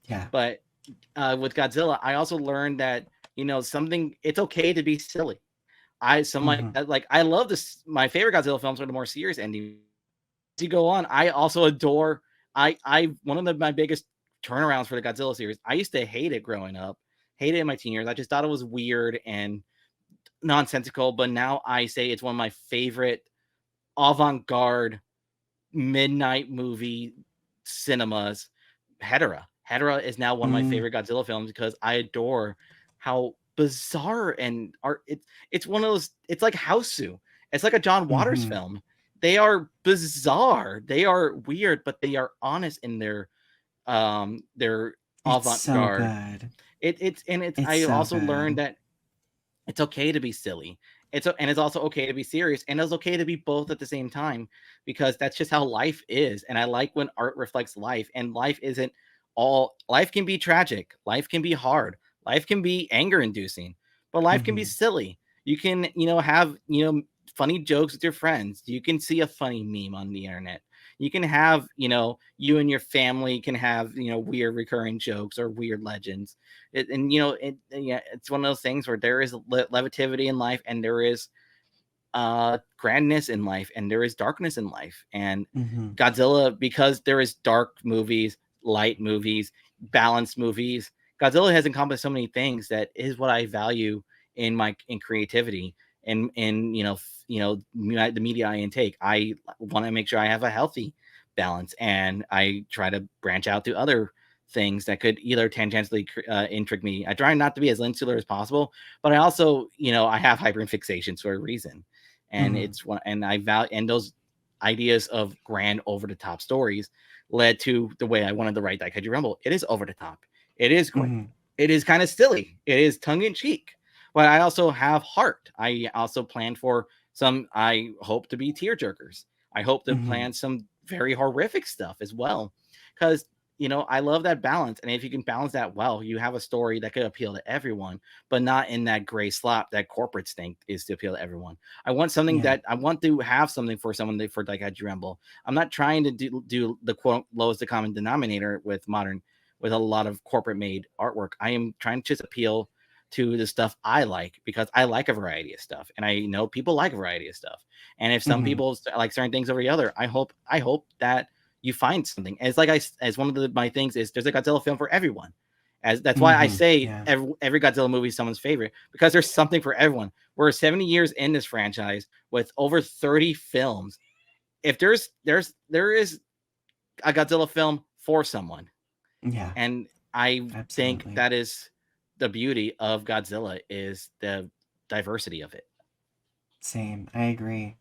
S1: Yeah.
S2: But with Godzilla, I also learned that something, it's okay to be silly. I love this. My favorite Godzilla films are the more serious ending. As you go on, I also adore. I one of my biggest turnarounds for the Godzilla series. I used to hate it growing up, hate it in my teen years. I just thought it was weird and nonsensical. But now I say it's one of my favorite avant-garde midnight movie cinemas. Hedorah is now one of my favorite Godzilla films, because I adore how bizarre and art it's one of those, it's like Houseu. It's like a John Waters film. They are bizarre, they are weird, but they are honest in their
S1: It's so
S2: avant-garde.
S1: good.
S2: It's I
S1: so
S2: also
S1: good.
S2: learned that it's okay to be silly. And it's also okay to be serious, and it's okay to be both at the same time, because that's just how life is. And I like when art reflects life, and life can be tragic, life can be hard, life can be anger inducing, but life can be silly. You can, have, funny jokes with your friends. You can see a funny meme on the internet. You can have, you and your family can have, weird recurring jokes or weird legends. It's one of those things where there is levity in life, and there is grandness in life, and there is darkness in life. And Godzilla, because there is dark movies, light movies, balanced movies, Godzilla has encompassed so many things that is what I value in creativity, and the media I intake. I want to make sure I have a healthy balance, and I try to branch out to other things that could either tangentially intrigue me. I try not to be as insular as possible, but I also, I have hyperfixations for a reason, and it's one, and I value, and those ideas of grand, over the top stories led to the way I wanted to write Daikaiju Rumble. It is over the top. It is great. It is kind of silly. It is tongue in cheek, but I also have heart. I also plan for some, I hope to be tearjerkers. I hope to plan some very horrific stuff as well, because I love that balance. And if you can balance that well, you have a story that could appeal to everyone, but not in that gray slop that corporates think is to appeal to everyone. I want something that I want to have something for someone for Daikaiju Rumble. I'm not trying to do the quote lowest common denominator with a lot of corporate made artwork. I am trying to just appeal to the stuff I like, because I like a variety of stuff, and I know people like a variety of stuff. And if some people like certain things over the other, I hope that you find something. As one of my things is, there's a Godzilla film for everyone. That's why I say every Godzilla movie is someone's favorite, because there's something for everyone. We're 70 years in this franchise with over 30 films. If there is a Godzilla film for someone.
S1: Yeah.
S2: And I think that is the beauty of Godzilla, is the diversity of it.
S1: Same. I agree.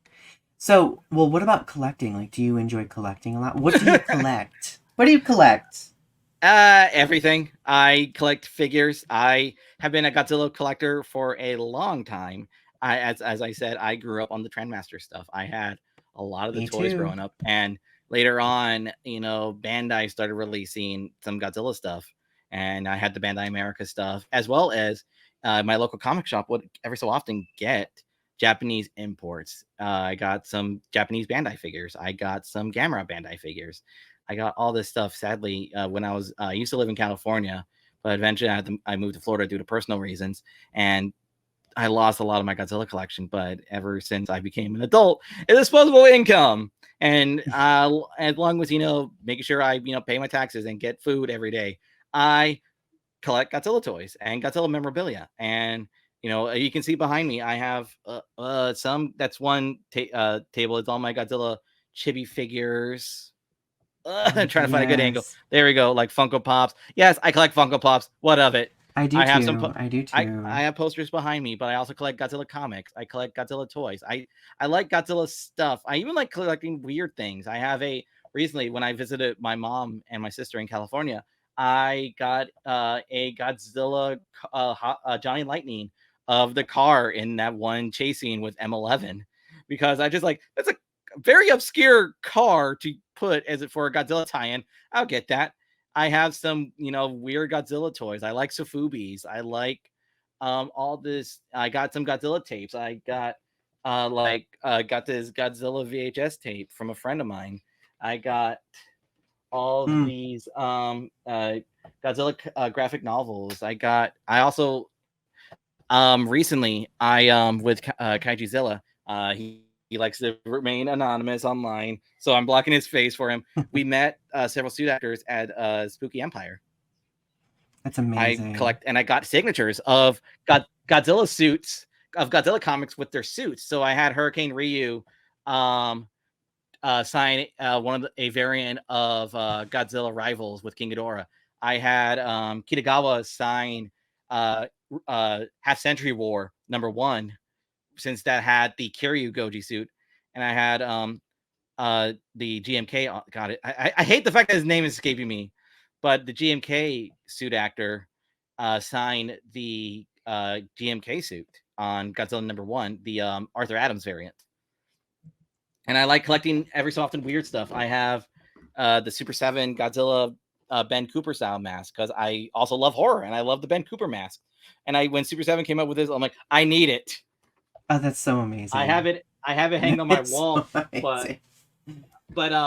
S1: So, well, what about collecting? Like, do you enjoy collecting a lot? What do you collect? What do you collect?
S2: Everything. I collect figures. I have been a Godzilla collector for a long time. As I said, I grew up on the Trendmaster stuff. I had a lot of the toys growing up, and later on, Bandai started releasing some Godzilla stuff, and I had the Bandai America stuff, as well as my local comic shop would every so often get Japanese imports. I got some Japanese Bandai figures. I got some Gamera Bandai figures. I got all this stuff. Sadly, when I used to live in California, but eventually I moved to Florida due to personal reasons, and I lost a lot of my Godzilla collection. But ever since I became an adult, it's disposable income, And as long as making sure I pay my taxes and get food every day, I collect Godzilla toys and Godzilla memorabilia. And you can see behind me, I have some. That's one table. It's all my Godzilla chibi figures. I'm trying to find a good angle.
S1: Yes.
S2: There we go. Like Funko Pops. Yes, I collect Funko Pops. What of it?
S1: I do
S2: I have
S1: too. I do
S2: I
S1: too.
S2: have posters behind me, but I also collect Godzilla comics. I collect Godzilla toys. I like Godzilla stuff. I even like collecting weird things. I have recently when I visited my mom and my sister in California, I got a Godzilla Johnny Lightning of the car in that one chase scene with M11, because I just like, that's a very obscure car to put as it for a Godzilla tie-in. I'll get that. I have some, weird Godzilla toys. I like Sofubis. I like all this. I got some Godzilla tapes. I got got this Godzilla VHS tape from a friend of mine. I got all these Godzilla graphic novels. I also recently I with Kaijuzilla, he likes to remain anonymous online, so I'm blocking his face for him. We met several suit actors at Spooky Empire.
S1: That's amazing.
S2: I collect, and I got signatures of Godzilla suits, of Godzilla comics with their suits. So I had Hurricane Ryu sign a variant of Godzilla Rivals with King Ghidorah. I had Kitagawa sign Half Century War #1, since that had the Kiryu Goji suit, and I had the GMK. Got it. I hate the fact that his name is escaping me, but the GMK suit actor signed the GMK suit on Godzilla #1, the Arthur Adams variant. And I like collecting every so often weird stuff. I have the Super 7 Godzilla Ben Cooper style mask, because I also love horror and I love the Ben Cooper mask. And when Super 7 came up with this, I'm like, I need it.
S1: Oh, that's so amazing.
S2: I have it hanging on my wall,
S1: so
S2: but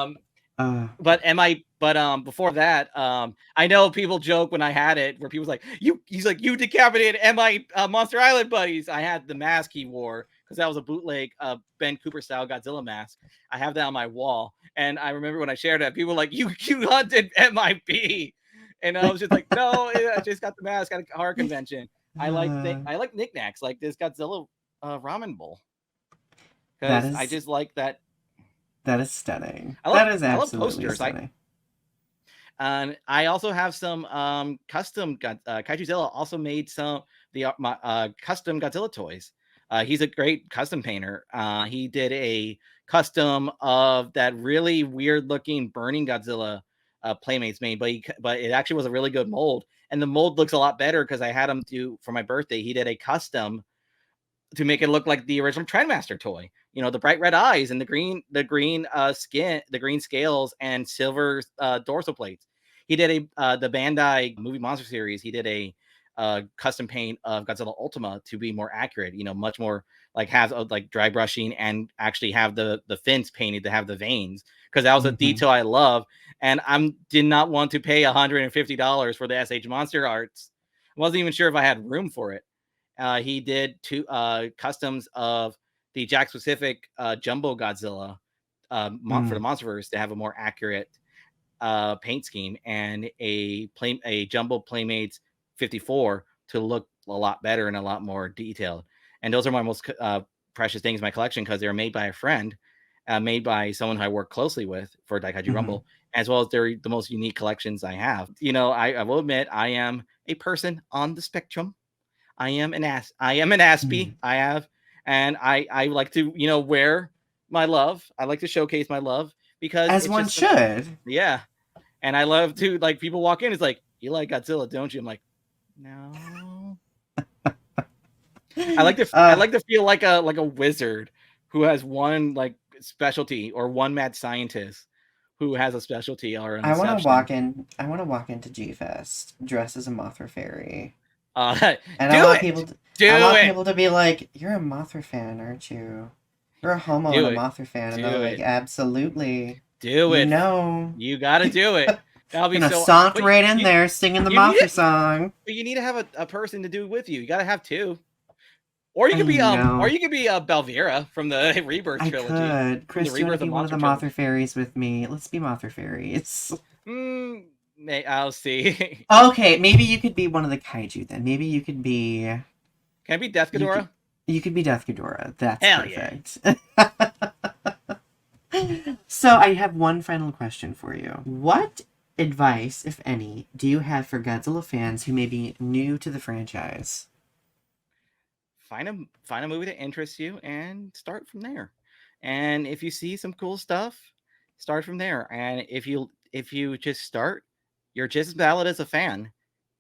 S2: before that, I know people joke when I had it, where people's like, he's like, you decapitated MI Monster Island buddies. I had the mask he wore, because that was a bootleg Ben Cooper style Godzilla mask. I have that on my wall, and I remember when I shared that, people were like, you hunted MIB, and I was just like, no, I just got the mask at a horror convention. I like knickknacks like this Godzilla ramen bowl, because I just like that.
S1: That is stunning. That is absolutely stunning.
S2: And I also have some custom Kaijuzilla also made some custom Godzilla toys. He's a great custom painter. He did a custom of that really weird looking burning Godzilla Playmates made, but it actually was a really good mold. And the mold looks a lot better because I had him do, for my birthday, he did a custom to make it look like the original Trendmaster toy. The bright red eyes and the green skin, the green scales and silver dorsal plates. He did the Bandai movie monster series. He did a custom paint of Godzilla Ultima to be more accurate. Much more like have like dry brushing and actually have the fins painted to have the veins, because that was a detail I love. And I did not want to pay $150 for the SH Monster arts. I wasn't even sure if I had room for it. He did two customs of the Jakks Pacific Jumbo Godzilla for the Monsterverse to have a more accurate paint scheme, and a Jumbo Playmates 54 to look a lot better and a lot more detailed. And those are my most precious things in my collection, because they were made by a friend, made by someone who I work closely with for Daikaiju Rumble, as well as they're the most unique collections I have. I will admit, I am a person on the spectrum. I am an Aspie. I have, and I like to, wear my love. I like to showcase my love, because
S1: as one should.
S2: Yeah. And I love to, like, people walk in, it's like, you like Godzilla, don't you? I'm like, no. I like to feel like a wizard who has one like specialty, or one mad scientist who has a specialty or an exception.
S1: I want to walk into G-Fest dressed as a Mothra fairy.
S2: And
S1: I want people to be like, "You're a Mothra fan, aren't you? You're a homo and a Mothra fan," and they're like, "Absolutely,
S2: do it. You gotta do it." That'll be so.
S1: Saunter right in there singing the Mothra song.
S2: But you need to have a person to do it with you. You gotta have two. Or you
S1: I
S2: could be
S1: know.
S2: Belvira from the Rebirth
S1: I
S2: trilogy,
S1: could.
S2: from the
S1: Chris, do you want to
S2: Rebirth of
S1: be one of
S2: Monster
S1: the Mothra
S2: trilogy.
S1: fairies with me? Let's be Mothra fairies.
S2: I'll see.
S1: Okay, maybe you could be one of the kaiju then. Maybe you could be
S2: Can I be Death
S1: you could
S2: Ghidorah?
S1: you could be Death Ghidorah. That's
S2: Hell yeah.
S1: perfect. So I have one final question for you. What advice, if any, do you have for Godzilla fans who may be new to the franchise?
S2: Find a movie that interests you and start from there. And if you see some cool stuff, start from there. And if you just start, you're just as valid as a fan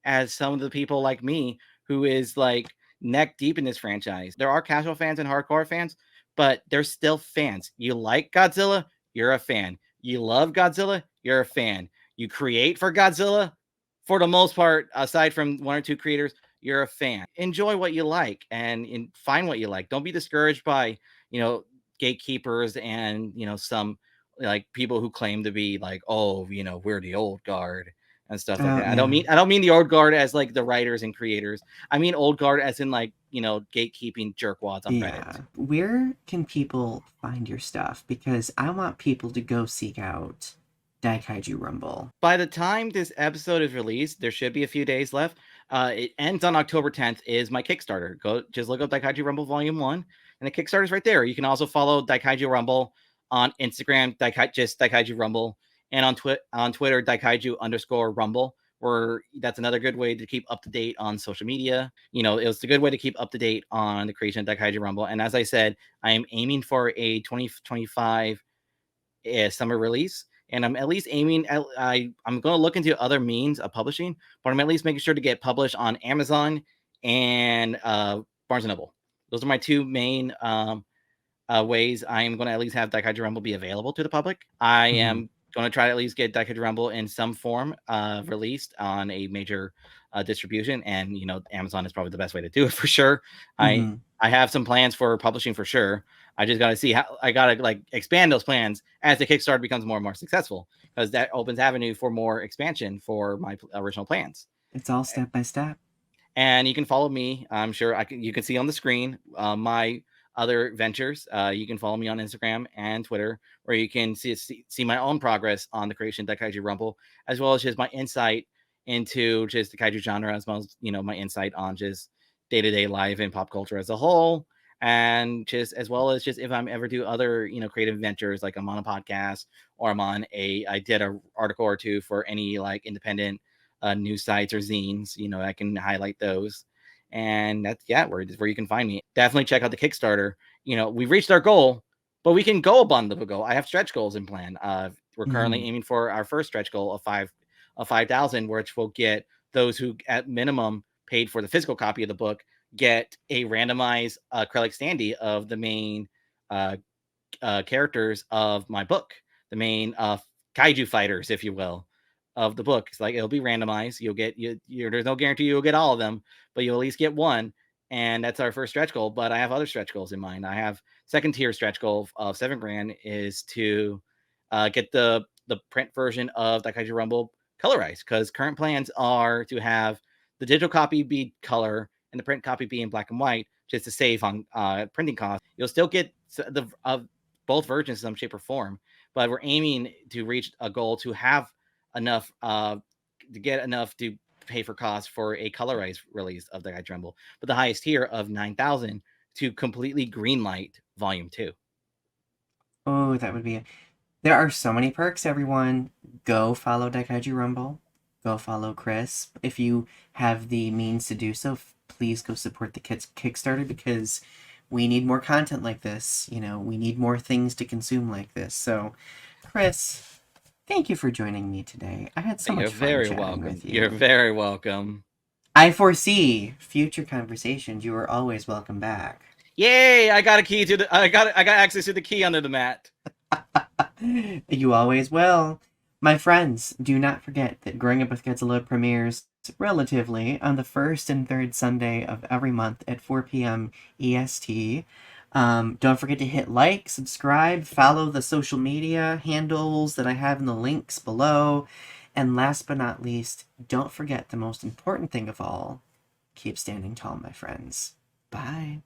S2: as some of the people like me who is like neck deep in this franchise. There are casual fans and hardcore fans, but they're still fans. You like Godzilla, you're a fan. You love Godzilla, you're a fan. You create for Godzilla, for the most part, aside from one or two creators, you're a fan. Enjoy what you like and find what you like. Don't be discouraged by, you know, gatekeepers and, some like people who claim to be like, oh, we're the old guard and stuff like
S1: Oh
S2: that. I don't
S1: yeah.
S2: mean I don't mean the old guard as like the writers and creators. I mean old guard as in like, gatekeeping jerkwads on Reddit.
S1: Yeah. Where can people find your stuff? Because I want people to go seek out Daikaiju Rumble.
S2: By the time this episode is released, there should be a few days left. It ends on October 10th. Is my Kickstarter? Go just look up Daikaiju Rumble Volume 1, and the Kickstarter is right there. You can also follow Daikaiju Rumble on Instagram, just Daikaiju Rumble, and on Twitter, Daikaiju_Rumble. Where that's another good way to keep up to date on social media. It was a good way to keep up to date on the creation of Daikaiju Rumble. And as I said, I am aiming for a 2025 summer release. And I'm at least aiming at, I'm going to look into other means of publishing, but I'm at least making sure to get published on Amazon and Barnes & Noble. Those are my two main ways I am going to at least have Daikaiju Rumble be available to the public. I am going to try to at least get Daikaiju Rumble in some form released on a major distribution. And, Amazon is probably the best way to do it for sure.
S1: Mm-hmm.
S2: I have some plans for publishing for sure. I just got to see how I got to like expand those plans as the Kickstarter becomes more and more successful, because that opens avenue for more expansion for my original plans.
S1: It's all step by step.
S2: And you can follow me. I'm sure you can see on the screen my other ventures. You can follow me on Instagram and Twitter, where you can see my own progress on the creation of Daikaiju Rumble, as well as just my insight into just the kaiju genre, as well as my insight on just day-to-day life and pop culture as a whole, and just as well as just if I'm ever do other creative ventures, like I'm on a podcast or I did an article or two for any like independent news sites or zines, I can highlight those. And that's where you can find me. Definitely check out the Kickstarter. We've reached our goal, but we can go above the goal. I have stretch goals in plan. We're currently aiming for our first stretch goal of 5,000, which will get those who at minimum paid for the physical copy of the book get a randomized acrylic standee of the main characters of my book, the main kaiju fighters, if you will, of the book. It's like it'll be randomized. You'll get there's no guarantee you'll get all of them, but you'll at least get one. And that's our first stretch goal. But I have other stretch goals in mind. I have second tier stretch goal of $7,000 is to get the print version of Daikaiju Rumble colorized, because current plans are to have the digital copy be color and the print copy be in black and white, just to save on printing costs. You'll still get the both versions in some shape or form, but we're aiming to reach a goal to have enough to get enough to pay for costs for a colorized release of the Daikaiju Rumble, but the highest tier of 9,000 to completely greenlight Volume 2.
S1: Oh, that would be it. There are so many perks, everyone. Go follow Daikaiju Rumble. Go follow Chris. If you have the means to do so, please go support the Kickstarter, because we need more content like this. We need more things to consume like this. So, Chris, thank you for joining me today. I had so much fun chatting with you.
S2: You're very welcome.
S1: I foresee future conversations. You are always welcome back.
S2: Yay! I got access to the key under the mat.
S1: You always will. My friends, do not forget that Growing Up With Godzilla premieres relatively on the first and third Sunday of every month at 4 p.m. EST. Don't forget to hit like, subscribe, follow the social media handles that I have in the links below. And last but not least, don't forget the most important thing of all: keep standing tall, my friends. Bye.